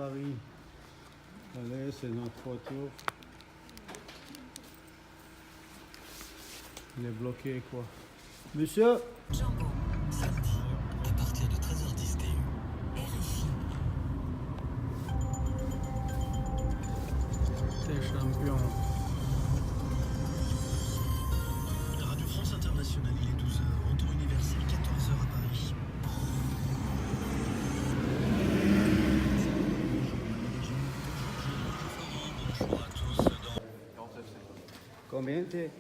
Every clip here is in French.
Paris. Allez, c'est notre retour. Il est bloqué quoi. Monsieur Django, samedi, à partir de 13h10 TU. RFI. T'es champion. Radio France Internationale, il est 12h, en temps universel, 14h à Paris. Bonjour à tous. Combien t'es?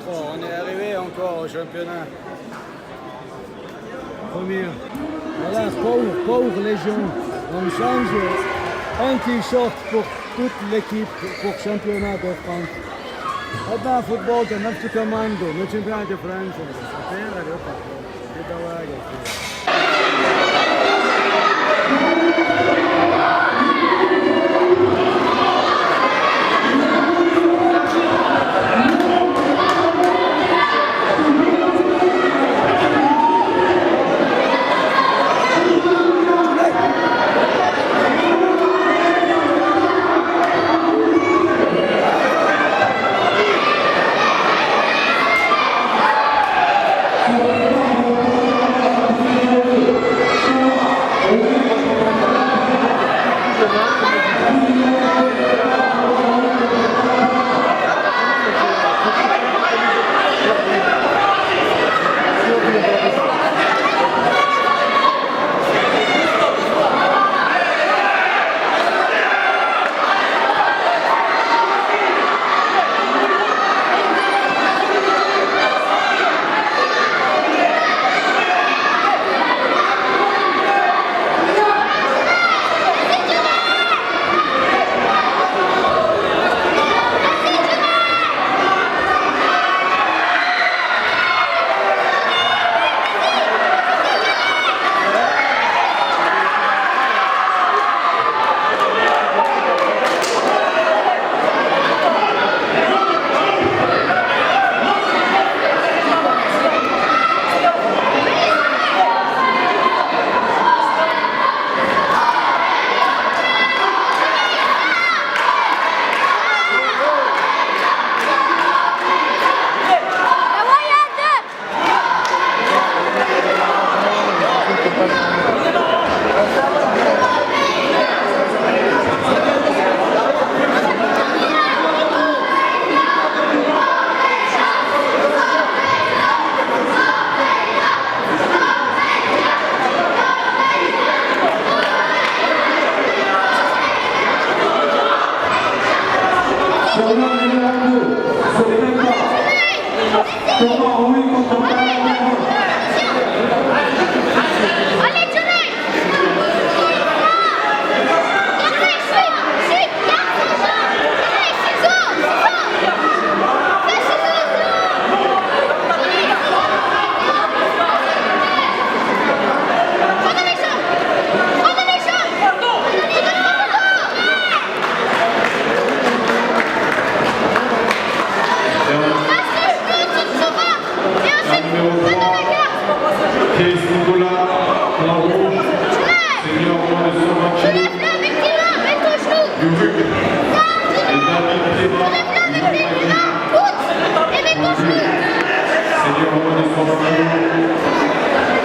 On est arrivé encore au championnat. Première. Voilà, pauvre Légion. On change un t-shirt pour toute l'équipe pour championnat de France. Maintenant, football, tu as tout commando. Le championnat de France. Thank you.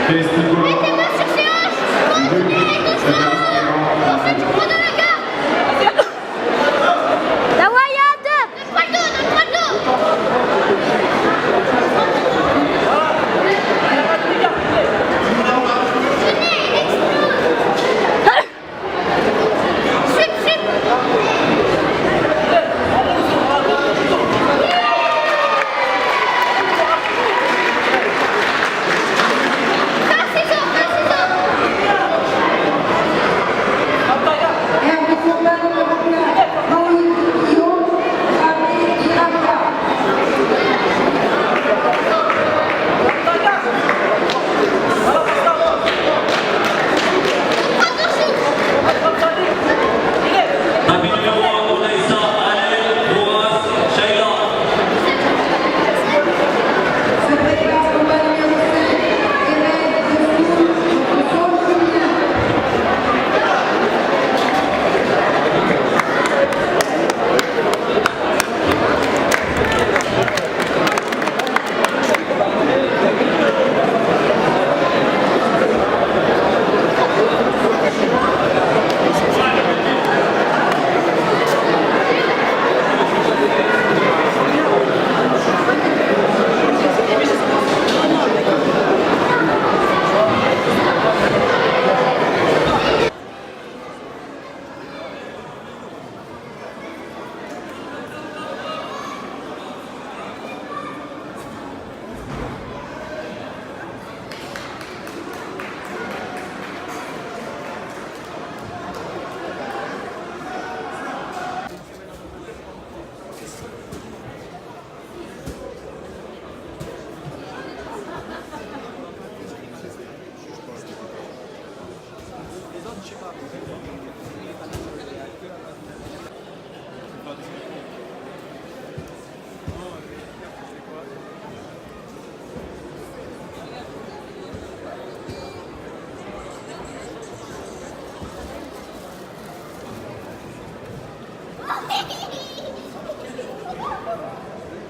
Mettez-moi sur ses hanches. Continuez tous comme ça, tu prends de la garde. La Wyatt. Donne-moi le dos, donne-moi le dos. Tenez, il explose. Sweep, sweep.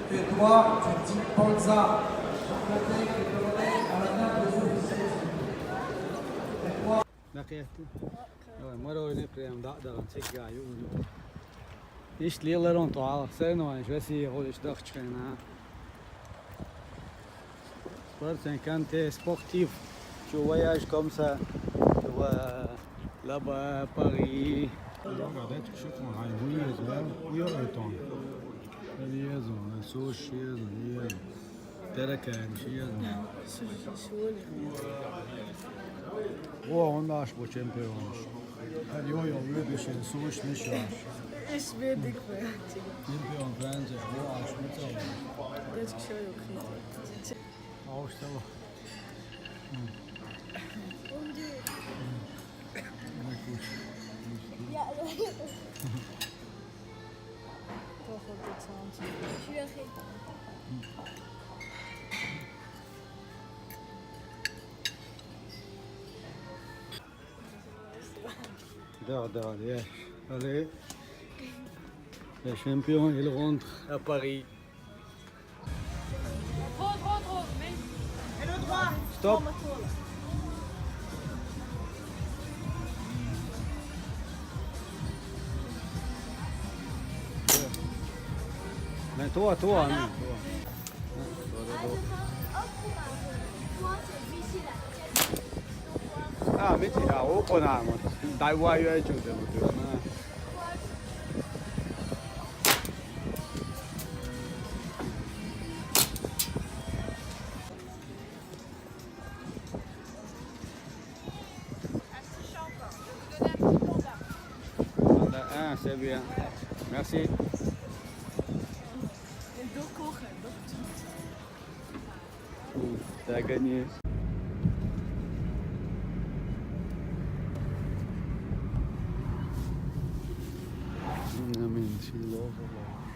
Edouard, tu dis Ponza. لقيته مرة نقرأ دقدق نسجع يقولوا إيش ليه الله رون طوال سنة وإيش بس يقول إيش ضغط فينا Sports quand t'es sportif, tu voyages comme ça, tu vas là-bas à Paris. Regardez, tu sais qu'on a une liaison, il y a un temps. La liaison, la sauce, la liaison. Terakan, on lâche pour champion. Allez, on veut que c'est sauce, mais je lâche. Ich will dick werden. Champion, Franz, ich lâche, mit so. Jetzt geschah ja okay. Aussteller. Toch op dit zand. Allez, allez. Le champion, il rentre à Paris. Trop. Et le droit. Stop. Mais toi, hein, Ah, mais tu as au Panama. D'ailleurs, tu as c'est bien. Merci. T'as gagné. I mean, she loves it.